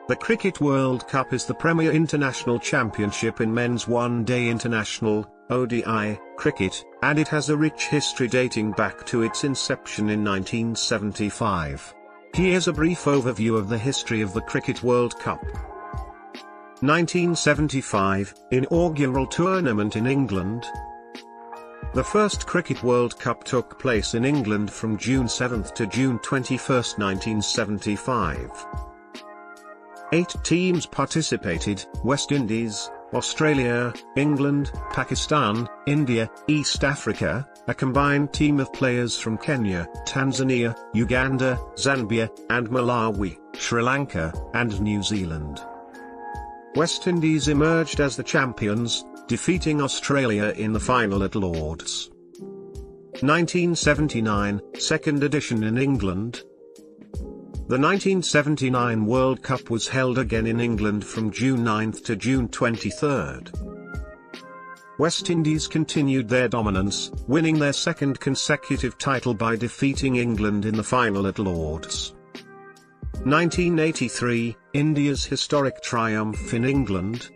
The Cricket World Cup is the premier international championship in men's one-day international (ODI) cricket, and it has a rich history dating back to its inception in 1975. Here's a brief overview of the history of the Cricket World Cup. 1975, inaugural tournament in England. The first Cricket World Cup took place in England from June 7 to June 21, 1975. 8 teams participated: West Indies, Australia, England, Pakistan, India, East Africa, a combined team of players from Kenya, Tanzania, Uganda, Zambia, and Malawi, Sri Lanka, and New Zealand. West Indies emerged as the champions, defeating Australia in the final at Lord's. 1979, second edition in England. The 1979 World Cup was held again in England from June 9 to June 23. West Indies continued their dominance, winning their second consecutive title by defeating England in the final at Lord's. 1983, India's historic triumph in England.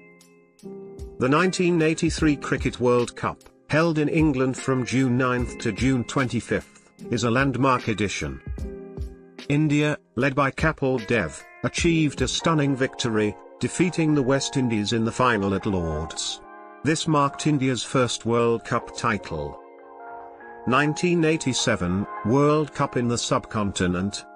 The 1983 Cricket World Cup, held in England from June 9 to June 25, is a landmark edition. India, led by Kapil Dev, achieved a stunning victory, defeating the West Indies in the final at Lord's. This marked India's first World Cup title. 1987, World Cup in the subcontinent.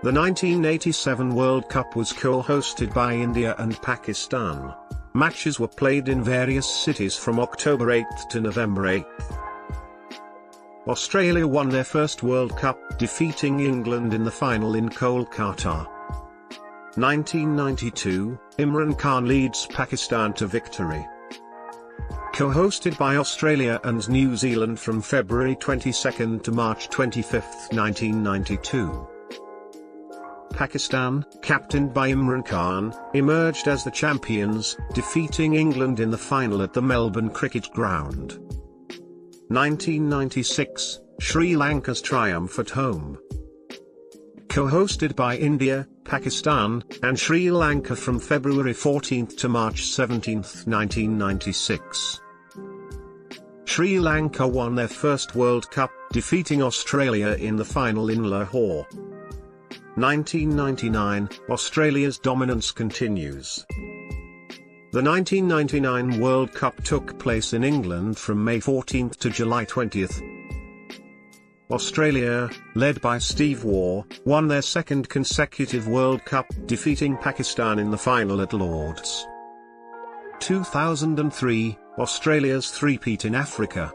The 1987 World Cup was co-hosted by India and Pakistan. Matches were played in various cities from October 8 to November 8. Australia won their first World Cup, defeating England in the final in Kolkata. 1992, Imran Khan leads Pakistan to victory. Co-hosted by Australia and New Zealand from February 22 to March 25, 1992. Pakistan, captained by Imran Khan, emerged as the champions, defeating England in the final at the Melbourne Cricket Ground. 1996, Sri Lanka's triumph at home. Co-hosted by India, Pakistan, and Sri Lanka from February 14 to March 17, 1996. Sri Lanka won their first World Cup, defeating Australia in the final in Lahore. 1999, Australia's dominance continues. The 1999 World Cup took place in England from May 14 to July 20. Australia, led by Steve Waugh, won their second consecutive World Cup, defeating Pakistan in the final at Lord's. 2003, Australia's three-peat in Africa.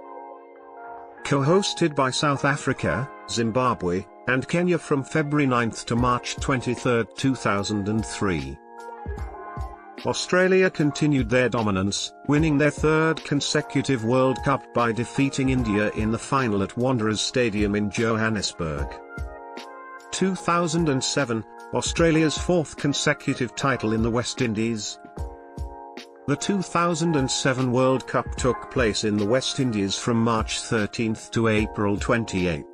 Co-hosted by South Africa, Zimbabwe, and Kenya from February 9 to March 23, 2003. Australia continued their dominance, winning their third consecutive World Cup by defeating India in the final at Wanderers Stadium in Johannesburg. 2007, Australia's fourth consecutive title in the West Indies. The 2007 World Cup took place in the West Indies from March 13 to April 28.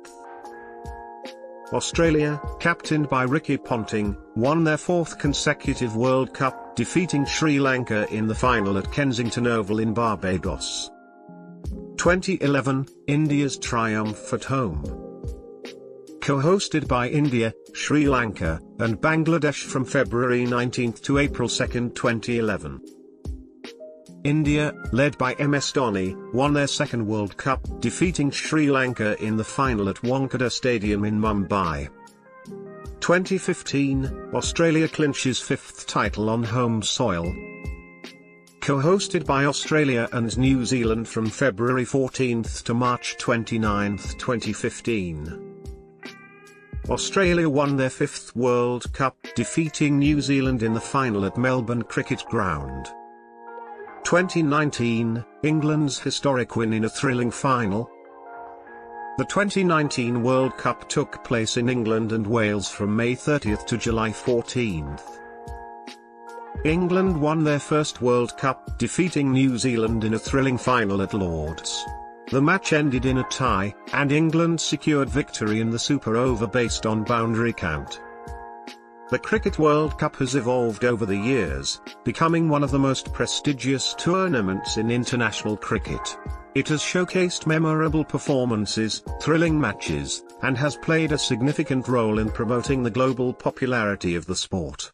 Australia, captained by Ricky Ponting, won their fourth consecutive World Cup, defeating Sri Lanka in the final at Kensington Oval in Barbados. 2011, India's triumph at home. Co-hosted by India, Sri Lanka, and Bangladesh from February 19 to April 2, 2011. India, led by MS Dhoni, won their second World Cup, defeating Sri Lanka in the final at Wankhede Stadium in Mumbai. 2015, Australia clinches fifth title on home soil. Co-hosted by Australia and New Zealand from February 14 to March 29, 2015. Australia won their fifth World Cup, defeating New Zealand in the final at Melbourne Cricket Ground. 2019, England's historic win in a thrilling final. The 2019 World Cup took place in England and Wales from May 30 to July 14. England won their first World Cup, defeating New Zealand in a thrilling final at Lord's. The match ended in a tie, and England secured victory in the Super Over based on boundary count. The Cricket World Cup has evolved over the years, becoming one of the most prestigious tournaments in international cricket. It has showcased memorable performances, thrilling matches, and has played a significant role in promoting the global popularity of the sport.